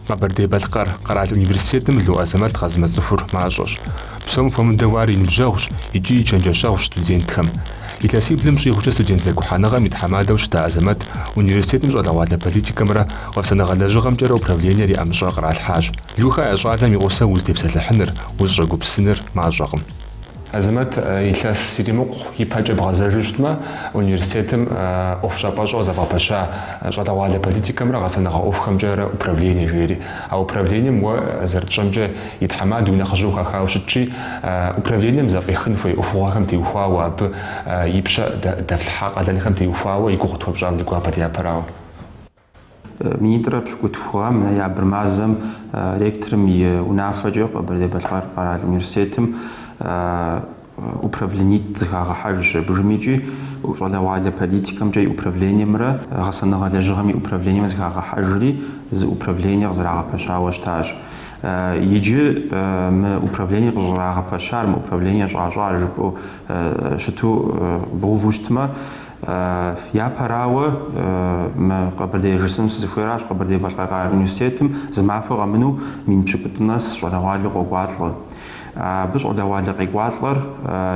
Къэбэрдей-Балъкъэр къэрал университетым лу Азэмэт къэзымэ цӏыхур мащӏэщ. Псом хуэмыдэу ар и ныбжьэгъущ икӏи и чэнджэщэгъущ студентхэм. Илъэсиблым щӏигъукӏэ студент зэгухьэныгъэм и тхьэмадэу щыта Азэмэт университетым щӏалэгъуалэ политикэмрэ гъэсэныгъэ лэжьыгъэмкӏэрэ управлениер иӏэмыщӏэ къралъхьащ. Луха я щӏалэм и гъусэу уздепсэлъыхьыныр, узщӏэгупсыныр мащӏэкъым. Азэмэт илъэс иримыкъу ипэкӏэ бгъэзэжу щытмэ, университетым ӏуэхущӏапӏэщӏэу зэфӏэпэща щӏалэгъуалэ политикэмрэ гъэсэныгъэ ӏуэхухэмкӏэрэ управление жери. А управлением уэ зэрытщӏэмкӏэ и тхьэмадэ уи нэхъыжьу хэхауэ щытщи, управлением зэфӏихын хуей ӏуэхугъуэхэм теухуауэ, абы и пщэ дэфлъхьа къалэнхэм теухуауэ и гугъу тхуэпщӏам ди гуапэ япэрауэ. Министрэ пщыкӏутхугъэм ноябрь мазэм ректорым и унафэкӏэ Къэбэрдей-Балъкъэр къэрал университетым управленитӏ зыхагъэхьэж бжымичӏи щӏалэгъуалэ политикэмкӏэ и управлениемрэ гъэсэныгъэ лэжьыгъэм и управлениемрэ зыхагъэхьэжри зы управление къызэрагъэпэщауэ щытащ. Иджы мы управление къыщӏрагъэпэщар, мы управление щӏащӏар жыпӏэу щыту бгъуву щытмэ, япэрауэ мы Къэбэрдей жысӏэм сызыхуейращ Къэбэрдей-Балъкъэр къэрал университетым зы махуэ къэмыну мин пщыкӏутӏу нэс щӏалэгъуалэу къокӏуалӏэ. Абы щӏалэгъуалэ къекӏуалӏэр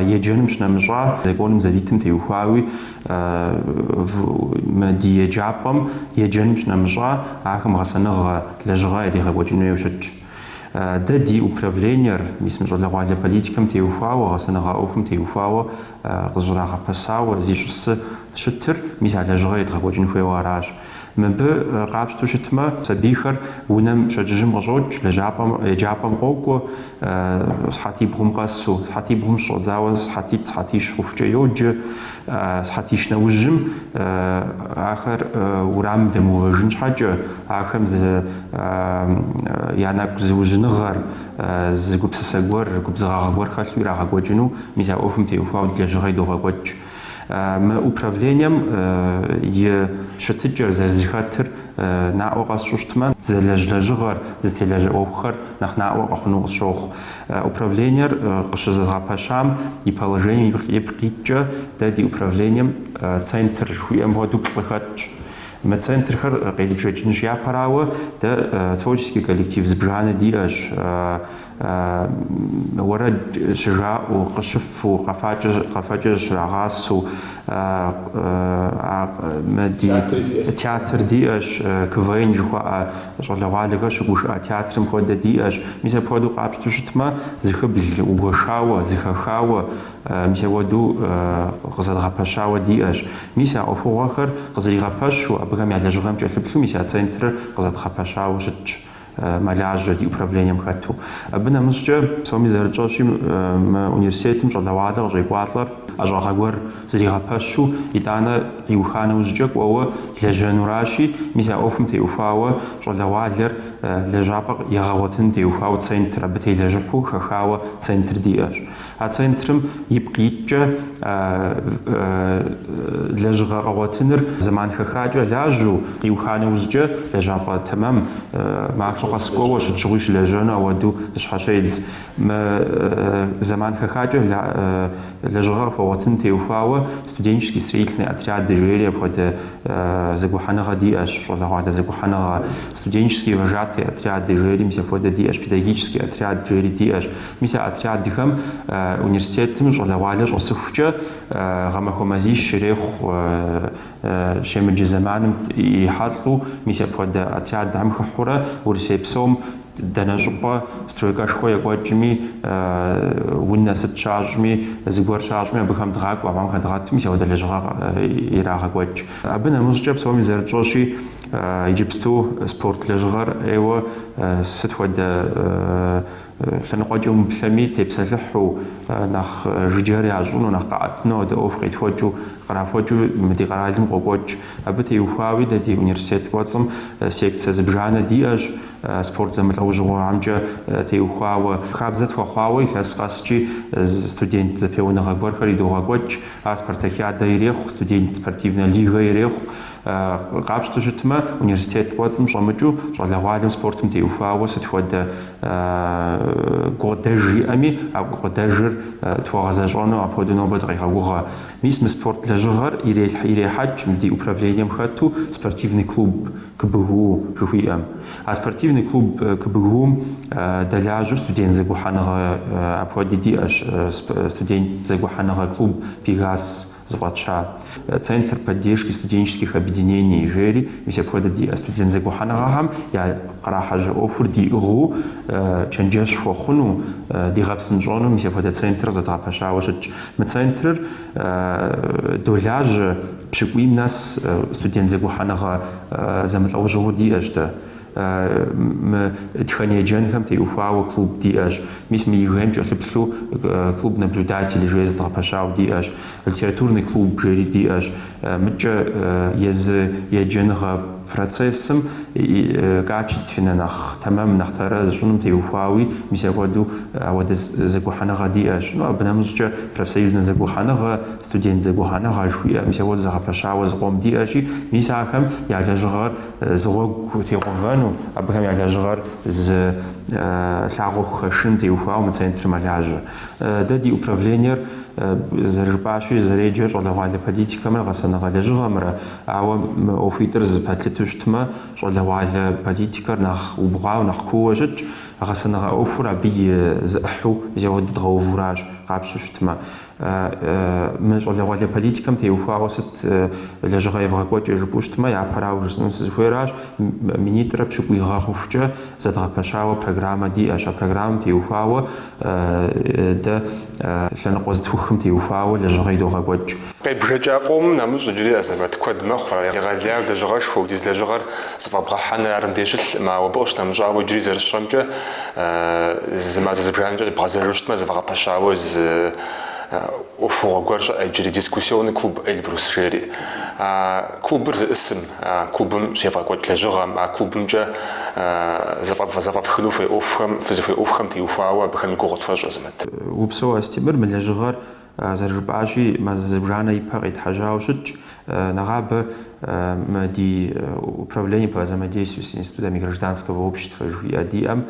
еджэным щынэмыщӏа законым зэдитым теухуауи мы ди еджапӏэм еджэным щынэмыщӏа ахэм гъэсэныгъэ лэжьыгъэ яригъэкӏуэкӏыну хуейу щытщ. Дэ ди управлениер мис мы щӏалэгъуалэ политикэм теухуауэ, гъэсэныгъэ ӏуэхум теухуауэ къызщӏрагъэпэсауэ зи щӏысы щытыр мис а лэжьыгъэр едгъэкӏуэкӏын хуейуэ аращ. Мыбы къапщтэу щытмэ, сабийхэр унэм пщэдджыжьым къыщӏокӏ, еджапӏэм къокӏуэ, сыхьэтибгъум къэсу, сыхьэтибгъум щӏэдзауэ сыхьэтитӏ, сыхьэтищ хъухукӏэ йоджэ, сыхьэтищ нэужьым ахэр урамым дэмыувэжын щхьэкӏэ, ахэм я нэгу зыужьыныгъэр, зы гупсысэ гуэр, губзыгъагъэ гуэр хэлъу ирагъэкӏуэкӏыну мис а ӏуэхум теухуауэ ди лэжьыгъэ догъэкӏуэкӏ. Мы управлением и щытыкӏэр зэрызыхэтыр наӏуэ къэсщӏу щытмэ, зы лэжьыгъэр, зытелэжьэ ӏуэхухэр нэхъ наӏуэ къэхъуну къысщохъу. Управлениер къыщызыгъэпэщам и положением ипкъ итӏкӏэ дэ ди управлением центр жыхуиӏэм хуэдэу плӏы хэтщ. Мы центрхэр къезыбжэкӏынщ япэрауэ дэ творческий коллектив зыбжанэ диӏэщ. Уэрэд щыжаӏэу, къыщыфу, къэфэкӏэ щрагъасу, театр диӏэщ, КВН жыхуаӏэ щӏалэгъуалэхэр щыгушыӏэ театрым хуэдэ диӏэщ. Мис апхуэдэу къапщтэу щытмэ, зыхыбл угуэшауэ, зыхэхауэ, мис апхуэдэу къызэдгъэпэщауэ диӏэщ. Мис а ӏуэхугъуэхэр къызэригъэпэщу, абыхэм я лэжьыгъэм кӏэлъыплъу, мис а центрыр къызэдгъэпэщауэ щытщ. Малажьэ ди управлением хэту. Абы нэмыщӏкӏэ псоми зэрытщӏэщи мы университетым щӏалэгъуалэ къыщӏекӏуалӏэр ӏэщӏагъэ гуэр зригъэпэщу итӏанэ къиуха нэужькӏэ кӏуэуэ лэжьэнуращи, мис а ӏуэхум теухуауэ щӏалэгъуалэр лэжьапӏэ егъэгъуэтын теухуауэ центр, абы телэжьыхьу хэхауэ центр диӏэщ. А центрым ипкъ итӏкӏэ лэжьыгъэ къэгъуэтыныр зэман хэхакӏэ лажьэу къиуха нэужькӏэ лэжьапӏэ тэмэм махуэ къэс кӏуэуэ щытщыгъуи щылэжьэну ауэдэу зыщхьэщедз. Мы зэман хэхакӏэ лэжьыгъэр хуэгъуэтын теухуауэ студенческий строительный отряды жери апхуэдэ зэгухьэныгъэ диӏэщ, щӏалэгъуалэ зэгухьэныгъэ, студенческие вожатые отряды жери мис апхуэдэ диӏэщ, педагогический отряд жери диӏэщ. Мис а отрядхэм университетым щӏалэгъуалэ щӏэсыхукӏэ гъэмахуэ мазищ щрехъу щемыджэ зэманым ихьэлӏэу, мис апхуэдэ отрядхэм хыхьурэ Урысей псом дэнэ щӏыпӏэ стройкэшхуэ екӏуэкӏми, унэ сыт щащӏми, зыгуэр щащӏми абыхэм дгъакӏуэ, абыхэм хэдгъэту мис апхуэдэ лэжьыгъэ ирагъэкӏуэкӏ. Абы нэмыщӏкӏэ псоми зэрытщӏэщи, иджыпсту спорт лэжьыгъэр ӏейуэ сыт хуэдэ лъэныкъуэкӏэ умыплъэми тепсэлъыхьу, нэхъ жыджэр ящӏыну, нэхъ къаӏэтыну ауэдэ ӏуэху кърахуэкӏыу мы ди къэралым къокӏуэкӏ. Абы теухуауи дэ ди университет кӏуэцӏым секцэ зыбжанэ диӏэщ, спорт зэмылӏэужьыгъуэмкӏэ теухуауэ, хабзэ тхуэхъуауэ илъэс къэскӏи студент зэпеуныгъэ гуэрхэр идогъэкӏуэкӏ, ар спартакиадэ ирехъу, студент спортивнэ лигэ ирехъу, قابشتو جتما университет قواتم شامجو شغل عالم سبورتم تيوفاو ستفود قداجي أمي أو قداجر توغازاجانو أبو دنوبة دقيقة وغا ميس سبورت لجغر إلى حج مدي управлением خاتو спортивный клуб كبهو جوفي أم спортивный клуб كبهو دلاجو студент زبوحانها أبو دي أش студент زبوحانها клуб Пегас Заводча, Центр поддержки студенческих объединений Жери, миссия ди студент Загуханагам, я Карахажа Офур ди Ру, Чанджеш Шохуну, ди Рапсенджону, миссия Центр Затрапашавашич, Центр доляж пшикуим нас студент Загуханага замысловжу ди Эшта. Тихоня Дженхам, ты уфау клуб Диаш, мисс Миюхем, Чохлеплю, клуб наблюдателей Жезда Пашау Диаш, литературный клуб Жери Диаш, митча Едженга процессом и качественно нах тамам нах тараз жунум ты уфауи, мисс Ягоду, а вот Загуханага Диаш, ну обнамжа профсоюзный Загуханага, студент Загуханага, мисс Ягоду Пашау згом Диаши, мисс Ахам, я лежгар згог тирован. أبغى على جغر ز لاغوخ شنتي وفاو من سنتر ملاجة دادي управление زرباشي زريجر ولا على политика من غسنا على جغمرة أو أوفيتر زبالتوشتما ولا على политика نخ وبغاو نخكوجج غسنا أوفر بي زحو زود غوفراج قابشتما مش ولا على политика متى وفاو ست لجغا يفغاكوج جبوشتما يا براوج نسزفراج منيتر بشكوي غاخوفجة زدغا بشاو برنامج دي أشا برنامج تيوفاو ده لأن قصد فخم تيوفاو لجغا يدوغا كوج. بجا قوم نموز جدي أزمات كود مخرا يغاديا لجغاش فوديز لجغار صفابغاحنا رمديشل ما وبوش نمجا وجري زر الشمجة زما زبرانجة بغازيروشتما زفاغا بشاو ز وفوق قرش أجري ديسكوسيون كوب البروس شيري كوب برز اسم كوب شيفا قلت لجغم كوب مجا زفاف خلوفي أوفهم فزفي أوفهم تيوفاوا بخل قوة فجر زمت وبسوا استمر من لجغر زرباشي ما زبرانا يبقى حاجاوشج نغاب دي управление по взаимодействию с институтами гражданского общества ЖУИАДИАМ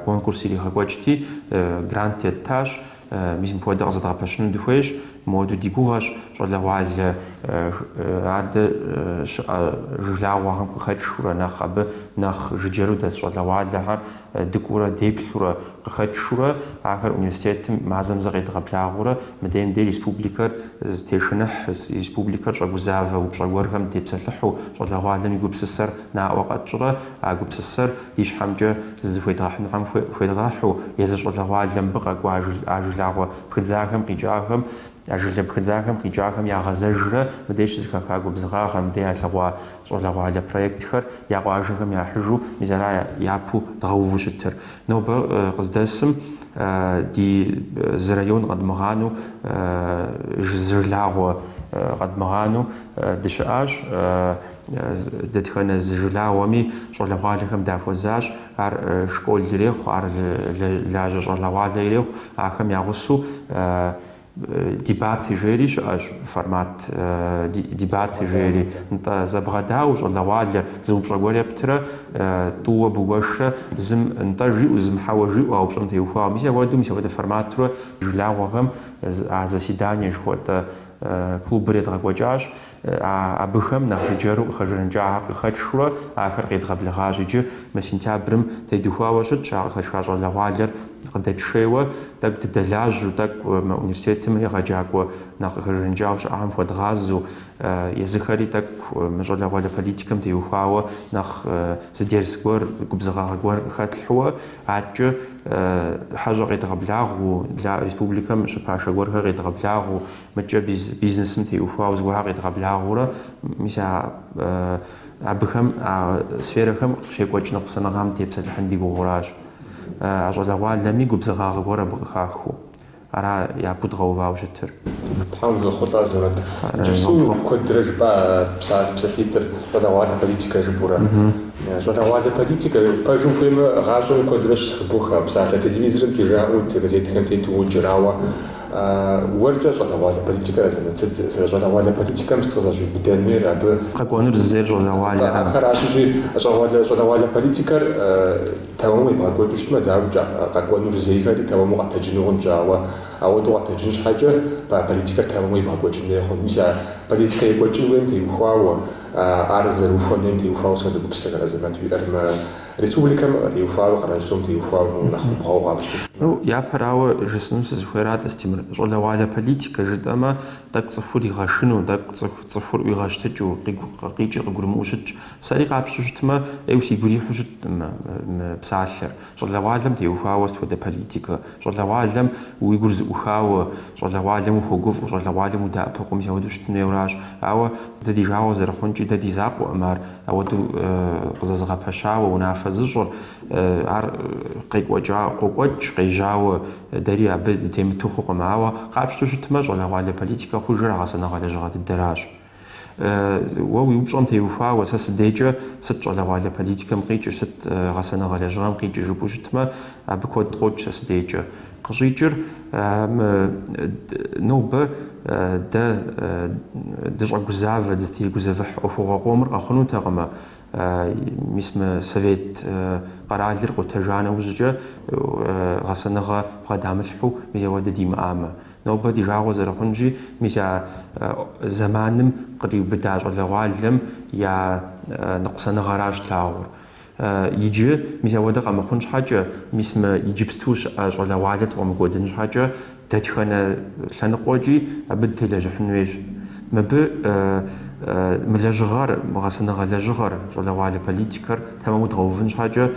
конкурс или хаквачти грант этаж ميزم بودر زاد راباشن دخويش مودو ديكوراج شغل وعلى عاد جلاوهم خدشورا نخب نخ ججرو دس شغل وعلى ها ديكورا ديبلورا خدشورا آخر universitet معظم زغيد قبلاغورا مدام دي ريسبوبليكر ستيشنح ريسبوبليكر شغل زافا وشغورهم ديبسلحو شغل وعلى ميقوبسسر نا وقت شغل عقوبسسر يش حمجة زفيد راح نعم فيد راحو يزج شغل وعلى بقى عجلاغوا بخزاهم قيجاهم أجل بخزاهم قيجاهم يا غزجرة بديش زكاكو بزغاهم دي أتلوا شغل على بروجكت خر يا غاجهم يا حجو مثلا يابو تغوفو شتر نوبا قصدسم دي زريون قد مغانو زرلاغو قد مغانو دشاج دتخنا زجلاومي شغل عليهم دافوزاج ار شكول ليخ ار لاج شغل على ليخ اخم يغسو ديبات جيريش اش فورمات ديبات جيري انت زبغداو شغل على زوب شغل بتر تو بوغش زم انت جي وزم حواجي او شنت يوفا مش ودو مش ود فورماترو جلاوهم زاسيداني جوت клуб بريد غوجاج أبخم نخجرو خجرنجا خدشوا آخر قيد قبل غاجج مسنتابرم تدوها وشد شاق خشاج الله والر قد تشيوا تك تدلاج وتك universitet من غاجاكو نخجرنجا وش أهم فود غازو يزخري تك مجال ولا политикам تيوها نخ زديرسكور قبزغاغور خاتلحوا عج حاجة قيد قبلاغو لا ريسبوبليكا مش باشا غور قيد قبلاغو متجا بيزنس تيوها وزغا قيد قبلاغو غورا ميسا أبخم سفيرهم شيء قوتش نقصنا غام تيبسل حندي غوراج أجل والدمي قبزغاغ غورا بخاخو أرا يا بود غوفا وشتر تحاول الخطأ زمان جسوا كنت رجبا بساليتر بدأوا على بوليتيكا جبورا بدأوا على بوليتيكا باجو فيما غاشوا كنت رش بوخا بسالة تلفزيون كي جاءوا تجزيت خمتي تو جراوا ورجع شغلة بوليتيكا لازم تزيد شغلة بوليتيكا مستغزاج بدمير أب قانون الزير شغلة خراجي شغلة بوليتيكا تمام يبغى يقول جشت ما داوجا قانون الزيكا اللي تمام قد تجنون جاوا أو دو قد تجنش حاجة بوليتيكا تمام يبغى يقول جنيه يخون مثلا بوليتيكا يقول جنوين تيوخوا أرز روفون تيوخوا صدق بسكر لازم تبي ريسبубликам тиуфау қарасум тиуфау нахуға башты. Ну, я парао жесным сызхуэрат астимр жолаваля политика житама так цифур игашину так цифур игаштачу қиқи қигурмушич сари қапшу житма эуси гуриху жит псаллер жолавалям тиуфау ствода политика жолавалям уйгурз ухау жолавалям хугуф жолавалям да пақум зяудушт неураж ава да дижао зархунчи да дизақу амар аваду қзазға пашау унафа زجر قيقوجا قوقوج قيجاو دري عبد تيم توخو معاوا قابشتو شتماج ولا على بوليتيكا خوجر غاسنا على جغات الدراج وو يوبشون تيوفا وساس ديجا ست ولا على بوليتيكا مقيجر ست غاسنا على جغام قيجر جبو شتما بكود قوج ساس ديجا قجيجر نوبه دا دجا غزاف دستي غزاف او قومر اخنو تغما ميسم سويت قرالير قتجانا وزجا غسنغا قداملحو ميزا ودا ديما اما نوبا دي جاغو زرخنجي ميزا زمانم قريب بداج ولا غالم يا نقصنغا راج تاور يجي ميزا ودا قام خنج حاجه ميسم يجبستوش ولا والد ومقودنج حاجه داتخنا لنقوجي ابد تلاجحنويش مب ملاجغار مغاسنا غلاجغار جولا على بوليتيكر تمام تغوفن حاجه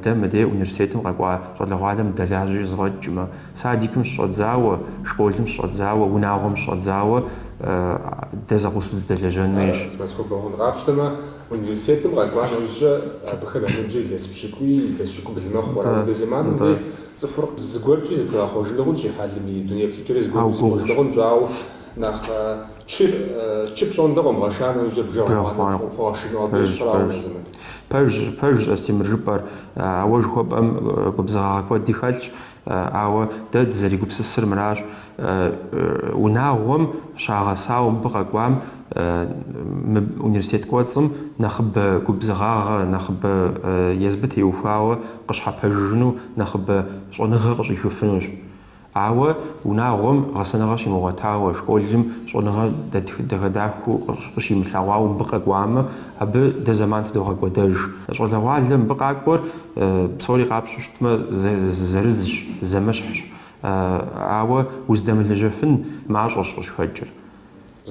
دم دي انيفرسيتم قوا جولا عالم دلاجي زوج ما ساديكم شوت زاو شكولم شوت زاو وناغم شوت زاو دزاغوس دلاجان ميش بس هو بون رابشتما انيفرسيتم قوا نوجا بخل نمجي لسبشكوي لسبشكو بالمخ ورا دزمان صفر زغورجي زكا خوجلغون شي حال من الدنيا بتجري زغورجي جاو nach chip schon darum wahrscheinlich Perj استمر جبر أول خب أم قبضة قد دخلش أو دد زري قبض السر مراج وناغم شاغساو بقى قوام universitet قواتم نخب قبضة نخب يزبط يوفاو قش حبجنو نخب شونغ قش يشوفنوش عوا وناغم غسنا غشي مغتاو شكولهم شونغ دغداخو قشي ملاواو بقى قوام اب د زمان تدوغ قداج شولوالم بقى اكبر بصوري قابشتما زرزش زمشحش عوا وزدم لجفن مع جوش حجر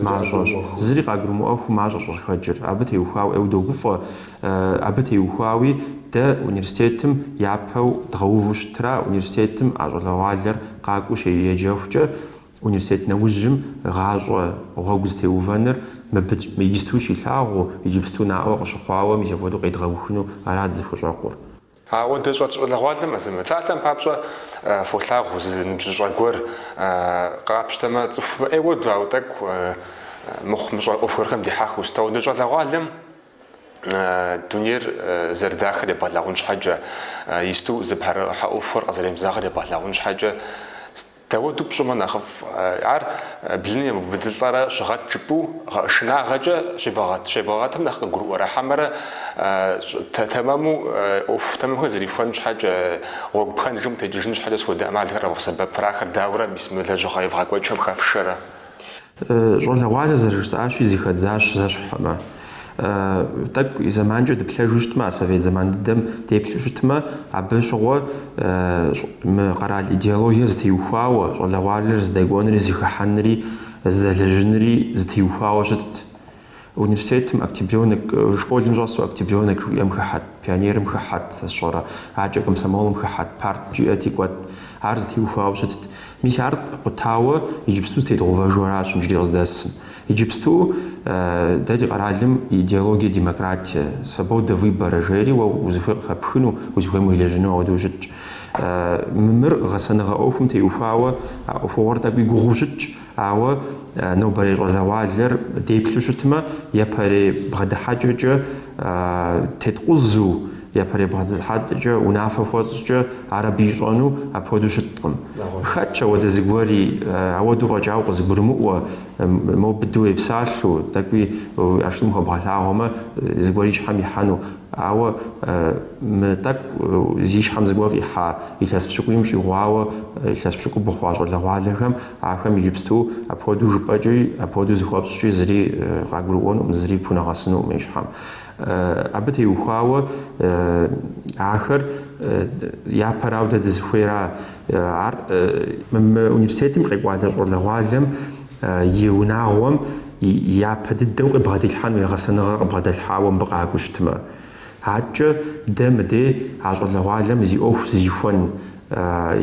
مع جوش زري قاقرمو او مع جوش حجر ابتي وخاو او دوغفا ابتي وخاوي دا universitetem yapau dغوفشترا universitetem ajolawalер قاقو شي يجوفجا universitet nawjim غاجو غوغزتيوفانر ميجستوشي لاغو يجبستو ناو قشخواو ميجبودو قيدغوخنو على زفوجاقور ود شغلوالم ازم تعلم بابشا فولاغ نمشجاغور قابشتما صف ايود اوتك مخ مش اوفرهم دي حاخ وستو دجلوالم دونير زرداخل يبلغونش حاجه يستو زبحر حوفر قزريم زاغر يبلغونش حاجه تودو بشما نخف عار بلني بدلطرا شغات جبو شنا غجا شباغاتهم نخ غرو ورا حمره تمامو اوف تمام زري فنش حاجه وبخن جم تجنش حاجه سود اعمال هرا وسبب براخر داوره بسم الله جو خايف غاكو شم خافشره جولا والا زرجتاشي زيخدزاش زاش حما так زمان جد بلاجوشتما سافي زمان دم تيبلاجوشتما عبشوا قرا الايديولوجيا زتيوخاو ولا والر زدغونري زيخحنري زلجنري زتيوخاو جت университетом активионик школым жосу активионик ямхат пионерым хат шора аджа комсомолым хат партия тикват арз тиуфау жет мисар qutawa ijibstu tedğova joraj njdiğzdasım ijibstu дади qaralım идеология демократия свобода выбора жери ва узфы хапхну узфы мылежну одужит мымыр гасаныга офум тиуфау офорда гугужит ава نوبري روالر ديبلوشتما يبري بغد حاجة تتقزو япэрей бгъэдылъхьадкӏэ унафэ хуэщӏкӏэ ар абы ищӏэну апхуэдэу щыткъым. Хэтщ ауэдэ зыгуэри ауэдэу фӏэкӏауэ къызыгурымыӏуэ, мобыду епсалъу, тӏэкӏуи ашхым хуэбгъэлъагъуэмэ зыгуэри щхьэм ихьэну. Ауэ мы тӏэкӏу зи щхьэм зыгуэр къихьа илъэс пщыкӏуийм щӏигъуауэ илъэс пщыкӏуу быхъуа щӏалэгъуалэхэм ахэм иджыпсту апхуэдэу жыпӏэкӏи апхуэдэу зыхуэпщӏкӏи зыри къагурыӏуэнуӏым, зыри пхунэгъэсынуӏым и щхьэм. Абы теухуауэ ахэр япэрауэ дэ дызыхуейра ар мы университетым къекӏуалэ щӏалэгъуалэм и унагъуэм япэ дыдэу къебгъэдилъхьэн уегъэсэныгъэ къыбгъэдэлъхьауэ мыбы къакӏуэу щытмэ. Атчӏэ дэ мыдей а щӏалэгъуалэм зи ӏуэху зрихуэн,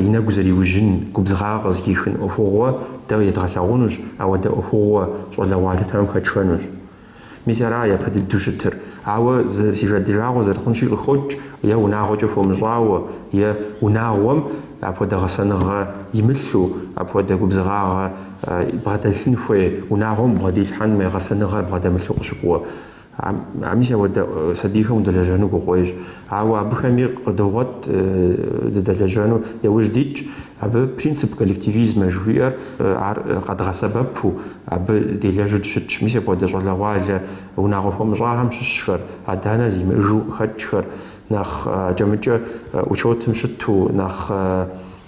и нэгу зэриужьын, губзыгъагъэ къызыхихын ӏуэхугъуэ дэ едгъэлъэгъунущ, ауэдэ ӏуэхугъуэ щӏалэгъуалэхэм хэтшэнущ. Мис ара япэ дыдэу щытыр. Ауэ си жэдыжагъуэ зэрыхъунщи къыхокӏ, е унагъуэкӏэ хуэмыщӏауэ, е унагъуэм апхуэдэ гъэсэныгъэ имылъу, апхуэдэ губзыгъагъэ бгъэдэлъын хуей, унагъуэм бгъэдилъхьэн гъэсэныгъэр бгъэдэмылъу къыщыкӏуэ. Мис ауэдэ сабийхэм удэлэжьэну гугъуейщ. Ауэ абыхэми къыдогъуэт дыдэлэжьэну яужь дитӏ, абы принцип коллективизмэ жыхуиӏэр ар къэдгъэсэбэпу абы делэжьу щытщ. Мис апхуэдэ щӏалэгъуалэ унагъуэ хуэмыщӏагъэм щыщхэр, адэнэ зимыӏэжу къыхэкӏхэр, нэхъ кӏэмыкӏэ учетым щыту, нэхъ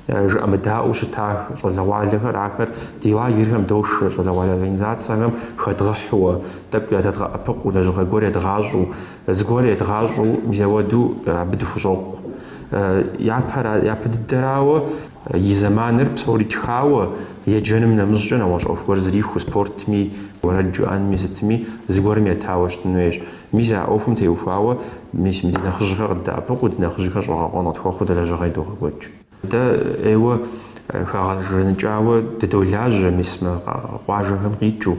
жыӏэмыдаӏуэу щыта щӏалэгъуалэхэр ахэр ди лагерхэм дошэ, щӏалэгъуалэ организациехэм хэдгъэхьууэ, тӏэкӏу ядыдгъэӏэпыкъуу, лэжьыгъэ гуэр едгъащӏу, зыгуэр едгъащӏу, мис ауэдэу абы дыхущӏокъу. Япэ дыдэрауэ и зэманыр псори тхауэ еджэным нэмыщӏкӏэ нэгъуэщӏ ӏуэху гуэр зриху спортми, уэрэд жыӏэнми, сытми зыгуэрым етауэ щытын хуейщ. Мис а ӏуэхум теухуауэ мис ди нэхъыжьхэр къыддэӏэпыкъуу, ди нэхъыжьхэр щӏэгъэкъуэн къытхуэхъуу дэлэжьыгъэи догъэгуэкӏ. Дэ ӏейуэ хагъэжэныкӏауэ дыдолажьэ мис мы къуажэхэм къикӏыу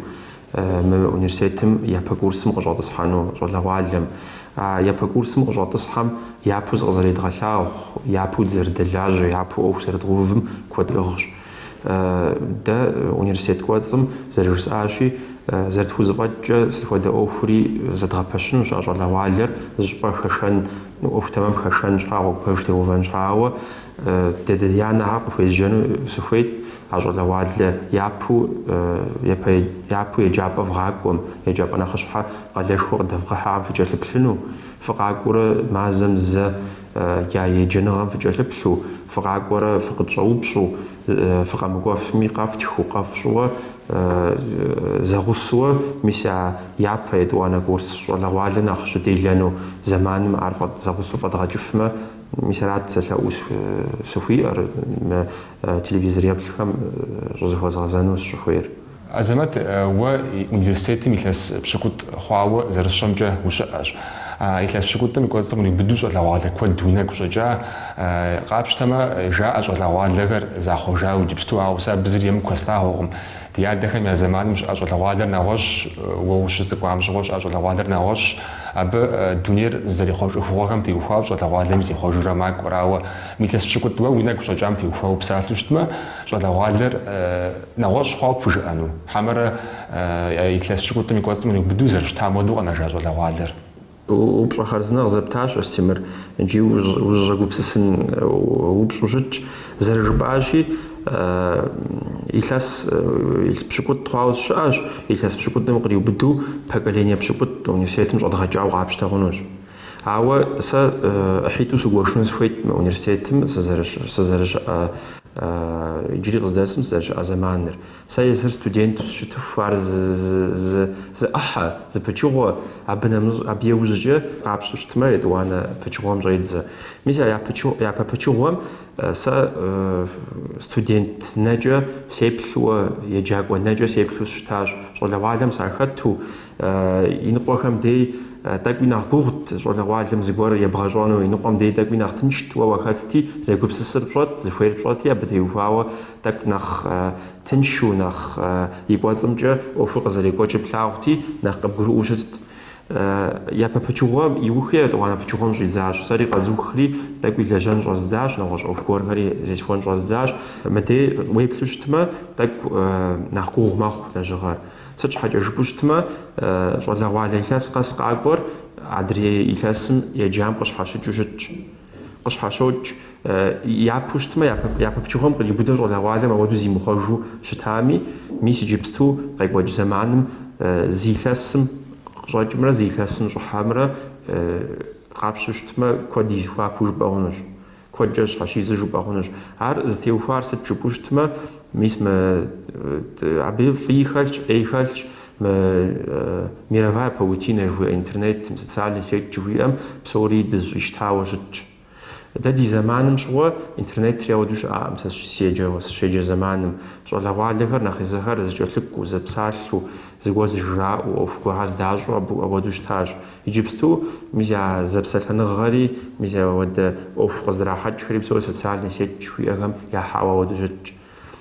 мы университетым япэ курсым къыщӏэтӏысхьэну щӏалэгъуалэм. Япэ курсым къыщӏэтӏысхьэм япэу зыкъызэредгъэлъагъу, япэу зэрыдэлажьэ, япэу ӏуэху зэрыдгъэувым куэдӏыгъщ. Дэ университет кӏуэцӏым зэрыжысӏащи, зэрытхузэфӏэкӏкӏэ сыт хуэдэ ӏуэхури зэдгъэпэщынущ а щӏалэгъуалэр зыщӏыпӏэ хэшэн, ӏуэху тэмэм хэшэн щхьа, гъуэгу теувэн щхьауэ дядэ-янэхьэр къыхуезжэну сыхуейт а щӏалэгъуалэ япэу еджапӏэ вгъакӏуэм, еджапӏэ нэхъыщхьэ къалэшхуэ къыдэвгъэхьам фыкӏэлъыплъыну, фыкъакӏуэрэ мазэм зэ я еджэныгъэм фыкӏэлъыплъу, фыкъакӏуэрэ фыкъытщӏэупщӏу, фыкъэмыкӏуэфми къэфтху, къэфщӏыуэ, зэгъусэуэ, мис япэ етӏуанэ курс щӏалэгъуалэ нэхъ щыделэну, зэманым ар зэгъусэу фӏэдгъэкӏыфмэ, мис арат сэлъэӏуу сыхуиӏэр телевизор еплъхэм щӏызыхуэзгъэзэну сыщыхуейр. Азамат, уэ университетым илъэс пщыкӏут хъуауэ зэрысщӏэмкӏэ ущыӏэщ. Илъэс пщыкӏутӏым и кӏуэцӏым урибыду щӏалэгъуалэ куэд уи нэгу щӏэкӏа, къапщтэмэ жаӏэ щӏалэгъуалэхэр захъуэжауэ иджыпсту, ауэ сэ абы зыри емыкӏу слъагъуэкъым. Ди адэхэм я зэманым щыӏэ щӏалэгъуалэр нэгъуэщӏ, уэ ущызыкӏуам щыгъуэ щыӏэ щӏалэгъуалэр нэгъуэщӏ. Абы дунейр зэрихъуэж ӏыхугъуэхэм теухуауэ щӏалэгъуалэми зихъуэжурэ макӏуэр, ауэ илъэс пщыкӏут уэ уи нэгу щӏэкӏам теухуауэ псалъэу щытмэ, щӏалэгъуалэр нэгъуэщӏ хъуауэ пхужыӏэну? Хьэмэрэ илъэс пщыкӏутӏым и кӏуэцӏым урибыду зэрыщытам хуэдэу къэнэжа щӏалэгъуалэр? упщӏэ хъарзынэ къызэптащ Астемыр, иджы узыщӏэгупсысын упщӏу щытщ. Зэрыжыпӏащи, илъэс пщыкӏут хъуауэ щыӏэщ, илъэс пщыкӏутӏым къриубыду поколение пщыкӏут университетым щӏэдгъэкӏауэ къапщтэ хъунущ. Ауэ сэ ӏыхьитӏу сыгуэшыну сыхуейт мы университетым сызэрыщыӏэ иджыри къыздэсым сызэрыщыӏэ зэманыр. Сэ езыр студенту сыщытыху ар зы ӏыхьэ, зы пычыгъуэ, абы иужькӏэ къапщту щытмэ етӏуанэ пычыгъуэм щӏедзэ. Мис япэ пычыгъуэм сэ студент нэкӏэ сеплъуэ, еджакӏуэ нэкӏэ сеплъу сыщытащ. Щӏалэгъуалэм сахэту и ныкъуэхэм дей тӏэкӏуи нэхъ гугъут щӏалэгъуалэм зыгуэр ебгъэщӏэну, и ныкъуэм дей тӏэкӏуи нэхъ тыншт уэ уахэтти, зэгупсысыр пщӏэт, зыхуейр пщӏэти, абы теухуауэ тӏэкӏу нэхъ тыншу, нэхъ и кӏуэцӏымкӏэ ӏуэхур къызэрекӏуэкӏыр плъагъути, нэхъ къыбгурыӏуэу щытт. Япэ пычыгъуэм иухри етӏуанэ пычыгъуэм щӏидзащ. Сэри къэзухри тӏэкӏуи лэжьэн щӏэздзащ, нэгъуэщӏ ӏуэху гуэрхэри зесхуэн щӏэздзащ. Мыдей уеплъу щытмэ, тӏэкӏу нэхъ гугъу мэхъу лэжьыгъэр. Сыт щхьэкӏэ жыпӏэу щытмэ, щӏалэгъуалэ илъэс къэс къакӏуэр адрей илъэсым еджам къыщхьэщыкӏыу щытщ. Къыщхьэщокӏ япэу щытмэ япэ пкӏыгъуэм кърибыдэу щӏалэгъуалэм ауэдэу зимыхъуэжу щытами, мис иджыпсту къекӏуэкӏ зэманым зи илъэсым щӏэкӏымрэ зи илъэсым щӏыхьэмрэ къапщтэу щытмэ куэд изыхуапэу жыпӏэ хъунущ. Куэдкӏэ щхьэщидзу жыпӏэ хъунущ. Ар зытеухуар сыт жыпӏэу щытмэ, мис абы фӏий хэлъщ, ӏей хэлъщ, мировая паутина жыхуиӏэ интернетым, социальный сеть жыхуиӏэм псори дызыщӏищтауэ щытщ. Дэ ди зэманым щыгъуэ интернетри ауэдэу щыӏэкъым сэ сыщеджэ зэманым. ЩӀалэгъуалэхэр нэхъ езыхэр зыкӀэлъыкӀуу, зэпсалъэу, зыгуэр зыжраӏэу, ӏуэху гуэрхьэр здащӀэу ауэдэу щытащ. Иджыпсту мис я зэпсэлъэныгъэри, мис я ауэдэ ӏуэху къыздрахьэкӀхэри псори социальный сеть жыхуиӏэхэм яхьауэ ауэдэу щытщ.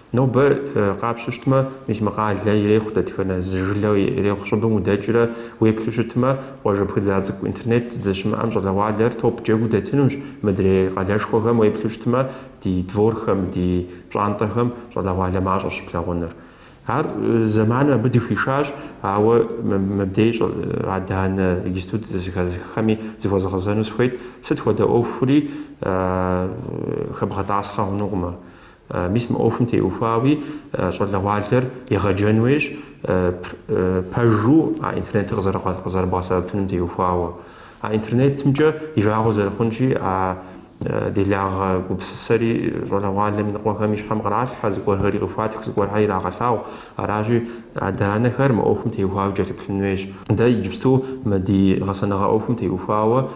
Нобэ къапщтэу щытмэ, мис мы къалэ ирехъу дэтхэнэ зы жылэ ирехъу щӏыбым удэкӏрэ уеплъу щытмэ, къуажэпхыдза цӏыкӏу интернет зыщымыӏэм щӏалэгъуалэр топ джэгуу дэтынущ. Мыдрей къалэшхуэхэм уеплъу щытмэ, ди дворхэм, ди пщӏантӏэхэм щӏалэгъуалэ мащӏэщ щыплъэгъуныр. Ар зэманым абы дыхуишащ, ауэ мыбдеж адэ-анэ институт зыхэзыххэми зыхуэзыгъэзэну сыхуейт, сыт хуэдэ ӏуэхури хэбгъэтӏасхъэ хъунукъымэ. Мис мы ӏуэхум теухуауи щӏалэгъуалэр егъэджэн хуейщ, пэжу а интернетыр къызэрыбгъэсэбэпыным теухуауэ. А интернетымкӏэ и жагъуэ зэрыхъунщи, делагъэ гупсысэри щӏалэгъуалэм и ныкъуэхэм и щхьэм къралъхьэ, зыгуэрхэри къыхуатх, зыгуэрхьэри ирагъэлъагъу. Аращи, адэ-анэхэр мы ӏуэхум теухуауи кӏэлъыплъын хуейщ. Дэ иджыпсту мы ди гъэсэныгъэ ӏуэхум теухуауэ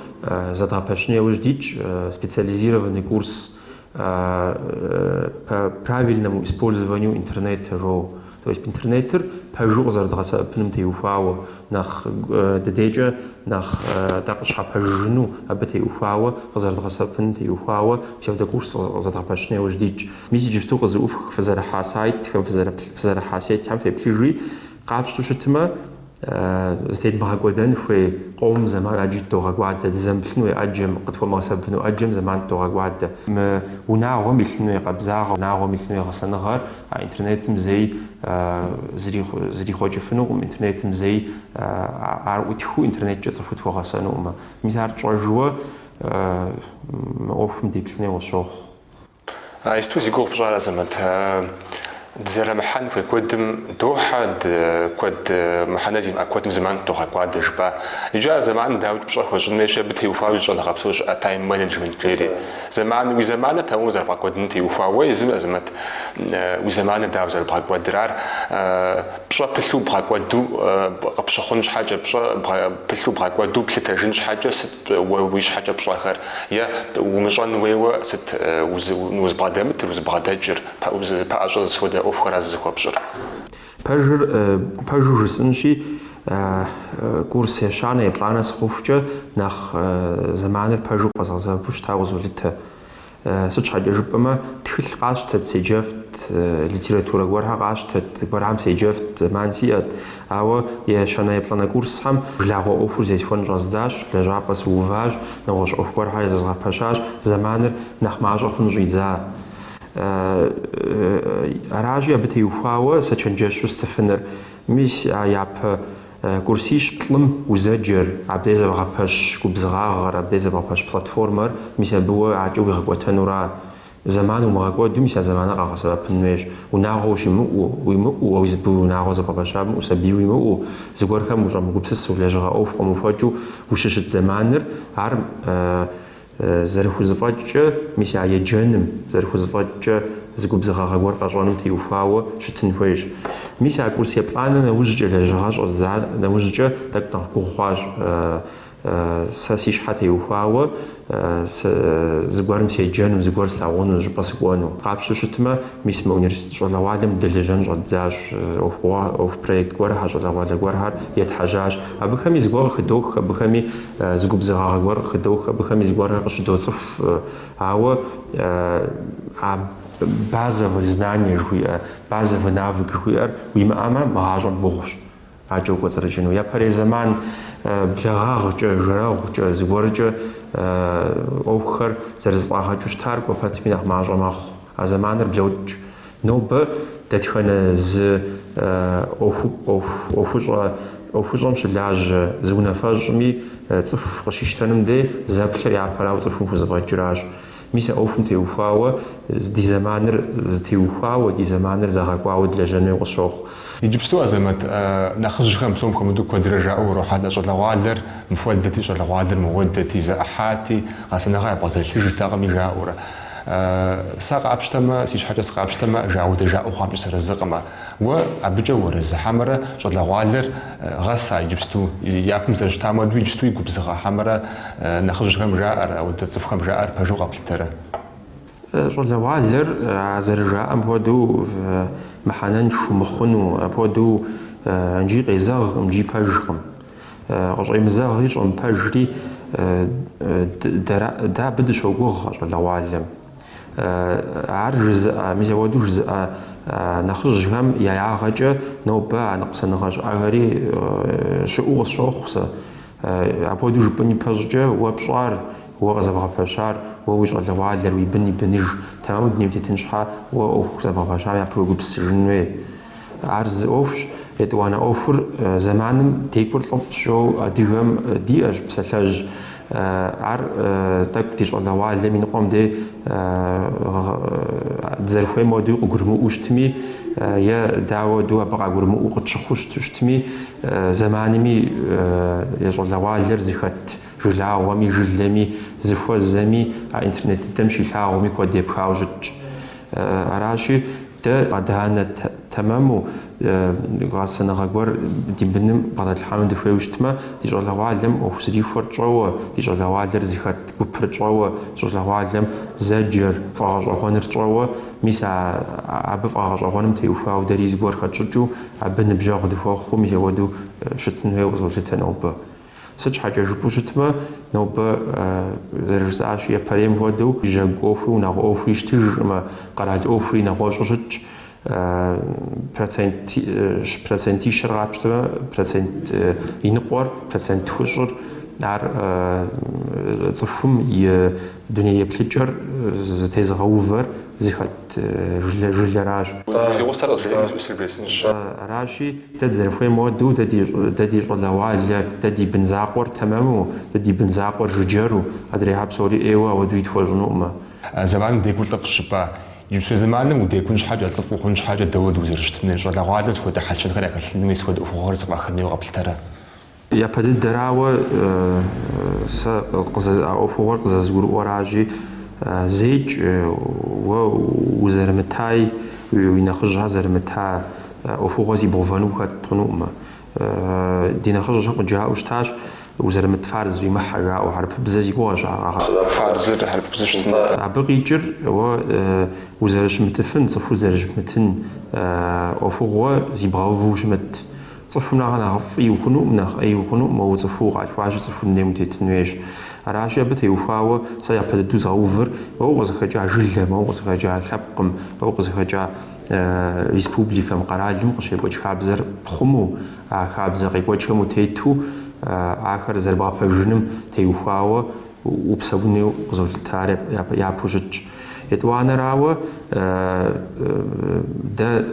зэдгъэпэщын хуейуэ ждитщ специализированный курс по правильному использованию интернета РО. То есть интернетыр пэжу къызэрыдгъэсэбэпыным теухуауэ, нэхъ дыдекӏэ нэхъ дэ къыщхьэпэжыну абы теухуауэ, къызэрыдгъэсэбэпыным теухуауэ псевдокурс зэдгъэпэщын хуейуэ ждитщ. Мис иджыпсту къызыӏух фызэрыхьа сайтхэм, фызэрыхьа сетхьэм феплъыжри къапщтэу щытмэ, зытедмыгъэкӏуэдэн хуей къомым зэман ӏэджи догъэкӏуадэ, дызэмыплъын хуей ӏэджэм, къытхуэмыгъэсэбыпыну ӏэджэм зэман догъэкӏуадэ. Мы унагъуэм илъын хуей къабзагъэ, унагъуэм илъын хуей гъэсэныгъэр а интернетым зэи зрихъуэкӏыфынукъым, интернетым зэи ар ӏутхыу интернеткӏэ цӏыхур тхуэгъэсэнукъымэ. Мис ар тщӏэжууэ мы ӏуэхум деплъын хуей къысщохъу. Институт зи гугъу пщӏарэ зэмант дызэрымыхьэн хуей куэдым дохьэ, куэд мыхьэнэ зимыӏэ куэдым зэман догъэкӏуадэ жыпӏа. Иджы а зэманым дауи пщӏэ хуэщӏын хуейщ, абы теухуауи щӏэныгъэпсэу щыӏэ тайм менеджмент жери. Уи зэманыр тэмэму зэрыбгъэкӏуэдыну теухуауэ, езым зымэт уи зэманыр дауэ зэрыбгъэкӏуэдыр ар пщӏэ пылъу бгъэкӏуэду къыпщыхъун щхьэкӏэ, пщӏэ пылъу бгъэкӏуэду плъытэжын щхьэкӏэ сыт уи щхьэкӏэ пщӏэхэр, е умыщӏэн хуейуэ сыт узбгъэдэмытыр, узбгъэдэкӏыр, пэӏэщӏэ зысхуэдэ ӏуэхухэр зыхуэпщӏыр. Пэжу жысӏэнщи, курс ещанэ еплӏанэ сыхъухукӏэ нэхъ зэманыр пэжу къэзгъэзэбэпу щытауэ къызолытэ. Сыт щхьэкӏэ жыпӏэмэ, тхылъ къащтэт, седжэфт, литературэ гуэрхьэр къащтэт, зыгуэрхьэм седжэфт, зэман сиӏэт. Ауэ ещанэ еплӏанэ курсхэм жылагъуэ ӏуэхур зесхуэн щӏэздащ, лэжьапӏэ сыуващ, нэгъуэщӏ ӏуэху гуэрхьэр зезгъэпэщащ, зэманыр нэхъ мащӏэ хъун щӏидза. Аращи абы теухуауэ сэ чэнджэщу стыфыныр. Мис япэ курсищ плӏым узэджэр, абдей зэбгъэпэщ губзыгъагъэр, абдей зэбгъэпэщ платформэр, мис абы уэ акӏэ уигъэкӏуэтэнура. Зэман умыгъэкӏуэду мис а зэманыр къагъэсэбэпын хуейщ. Унагъуэ уимыӏэу, уи унагъуэ зэбгъэпэща мыӏэу, сабий уимыӏэу, зыгуэрхэм ущӏэмыгупсысу, лэжьыгъэ ӏуэху къэмыхуэкӏыу ущыщыт зэманыр, ар зэрыхузэфӏэкӏкӏэ, мис я еджэным зэрыхузэфӏэкӏкӏэ зыгубзыгъэгъэ гуэр къэщӏэным теухуауэ щытын хуейщ. Мис я курс еплӏанэ нэужькӏэ лэжьыгъэ щӏэздза, нэужькӏэ тӏэкӏу нэхъ гугъу хъуащ. Сэ си щхьэ теухуауэ зыгуэрым седжэным, зыгуэр слъагъуну, жыпӏэ сыкӏуэну. Къапщтэу щытмэ, мис мы университет щӏалэгъуалэм дэлэжьэн щӏэддзащ, ӏуэху проект гуэрхьэр, щӏалэгъуалэ гуэрхьэр етхьэжьащ. Абыхэми зыгуэр къыхыдох, абыхэми зыгубзыгъэгъэ гуэр къыхыдох, абыхэми зыгуэрхэр къыщыдоцӏыху. Ауэ базовые знания жыхуиӏэ, базовый навык жыхуиӏэр уимыӏэмэ мыгъащӏэм бгъущ. Акӏэ укӏуэцӏрыжыну. Япэрей зэман благъагъкӏэ, жэрэгъукӏэ, зыгуэркӏэ ӏуэхухэр зэрызфӏагъэкӏыу щытар кӏуэ пэтми нэхъ мащӏэ мэхъу. А зэманыр блокӏ. Нобэ дэтхэнэ зы ӏуэхущӏэ أوفوجم شلاج زونا فاجمي تصف قشيش تنم دي زابكر يعبر وتصفون في زفاجراج ميسا أوفن تيوفاوة دي زمانر تيوفاوة دي زمانر زغاقواو دلجنة وصوخ يجبستو أزمت ناخذ خم سوم كمدو كودرجة أو روح هذا شغل غالر مفودتي شغل غالر مودتي زأحاتي غاسنا غايب بدل شيء تاغمي جاورة ساق عبشتما سيش حاجة ساق عبشتما جاود جاء وخام يسر الزقمة وعبجور الزحمرة شغل غالر غاسا يجبستو ياكم زرج تامدو يجستو يقول بزغا حمرة ناخذ خم جاءر أو تصف خم جاءر بجو قبل ترى شغل غالر زرجة أمودو محنن شو مخنو أبودو نجي غزاغ نجي باجرم رجعي مزاغيش عم باجري دا بدش وجوه شغل غالم عرجز ميزا ودو جزء نخرج هم يا عاجة نوبا نقص نخرج عاري شو شخص أبودو جبني باجرة وبشعر وغزبها بشعر ووجه الوالر ويبني بنج تمام بني بتنشحة وغزبها بشعر يبرو بسجنوي عرض أوفش يتوانا أوفر زمانم تيكور طف شو ديهم دي أج بسلاج عر تكتيش الله وعلى من قام دي تزرفي مودو قرمو أشتمي يا دعوة دو بقى قرمو قتشخوش تشتمي زمانمي يجعل الله وعلى زخت جلا ومي جلمي زفوا زمي على الإنترنت تمشي لها ومي كودي بخاوجج راشي ده عدهنا تمامو قاسنا غقور دي بنم بعد الحمد في وشتما دي الله وعلم أو سدي فرجوا دي الله وعلم زخت كبرجوا دي الله وعلم زجر فاجوا نرجوا ميسا عب فاجوا نمتيوفا ودريز قور خدجو عبن بجاغ دفوا خو ميسا ودو شتنه وزولت نوبة سج حاجة جبوشتما نوبة درجة عشية بريم ودو جاق أوفو ناغ أوفو يشتيج ما قرال أوفو ناغوشوشج برسنتي شرع بشتما برسنت ينقور برسنت خشر نار تصفهم دنيا يبلجر تيز غوفر زخت جل راج زي وصل سيرفيسنش راشي تدزر في مودو تدي جل وعلى تدي بنزاقور تمامو تدي بنزاقور ججرو أدري حبسوري إيوه ودويت فوجنو ما زمان ديكول طف الشبا يمشي زمان ودي يكونش حاجة طف وكونش حاجة دود وزرشتني جل وعلى سوى تحلشن غير أكل نمي سوى أفوار زمان خدني وقبل ترى يا بدي الدراوة قصص أفوار قصص وراجي زيج وزرمتاي وينخرجها زرمتها أفوغازي بوفانو كتنوما دينخرج حق جاء وشتاش وزرمت فارز في محرة أو حرب بزاجي واجع فارز حرب بزاجي عبقي جر وزرج متفن صفو زرج متن أفوغوا زي براوو جمت صفونا على غفي وكنومنا أي وكنوم ما وصفوه على فاجر صفو النيم تتنويش راشي بتي وفاوة سيا بدو زاوفر وهو زخجا جلة ما هو زخجا ثبقم وهو زخجا ريسبوبليكا مقرالي مقشي بوجه خابزر بخمو خابزر يبوجه متيتو آخر زربا فجنم تيوفاوة وبسبني وزول التاريخ يا بوجج يتوانا راوة دا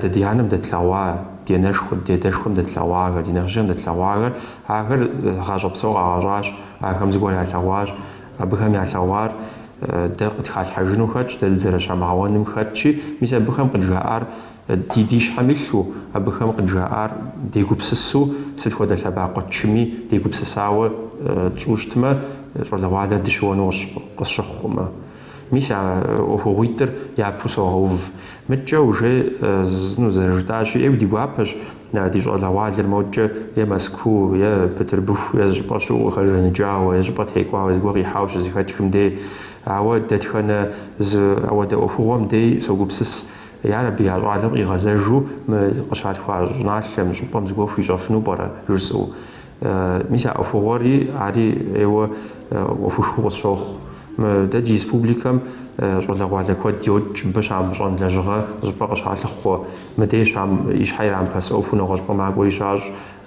ديانم دتلاوا ديناش خد ديداش خد دتلاواغر ديناجم دتلاواغر آخر خاجب سوق عراش آخر مزقول عتلاواج أبغام يعتلاوار دا قد خال حجنو خدش دا الزرش عمعوانم خدشي مثل أبغام قد جاءر ديديش حملشو أبغام قد جاءر ديجو بسسو ستخد التبع قد شمي ديجو بسساوة تشوشتما رلا وعدا دشوانوش قصشخما ميسا أوفويتر يا بوسوهوف متجوجة زنو زرجتاشي إيه بدي وابش ديج الله وعد الموجة يا مسكو يا بتربوف يا زباشو خرج نجاو يا زبط هيكوا زبوري حاوش زي خاتكم دي عود دتخنا ز عود أوفوهم دي سوق بسس يا ربي على عالم يغزاجو ما قشعت خواج نعلم جبام زبور في جافنو برا جرسو ميسا أوفواري عادي إيوه أوفوشو شوخ دا دي ريسبوبليكام جولا وعلى كود ديوج باش عم جون لاجغا جبا قش على الخو مديش عم يشحير عم باس اوفو نغش مع قوي شاج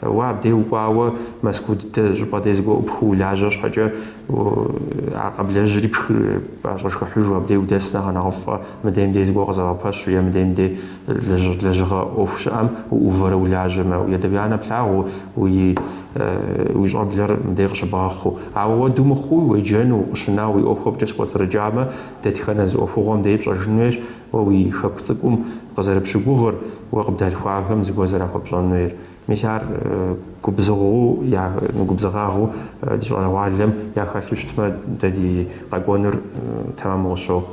وعبدي وقاوة مسكود جبا ديزغو بخو لاجش حاجة قبل جري باش كحجوا بديو دسنا هنعرف مدام دي زغور زاباش ويا مدام دي لجغا اوفشام واوفر ولا عجمه ويا دبيانا بلاو وي ويجرب لر مديرش باخو عودو مخو ويجنو شناوي اوفو بجس وترجعما تتخنز اوفوغم دي بجنوش وي خبصكم قزر بشغور وقبل الفاهم زغوزرا قبلنوير مشار كوبزغو يا كوبزغاغو دي جوانا وعلم يا خاطر شتما دي قاقونر تمام وشوخ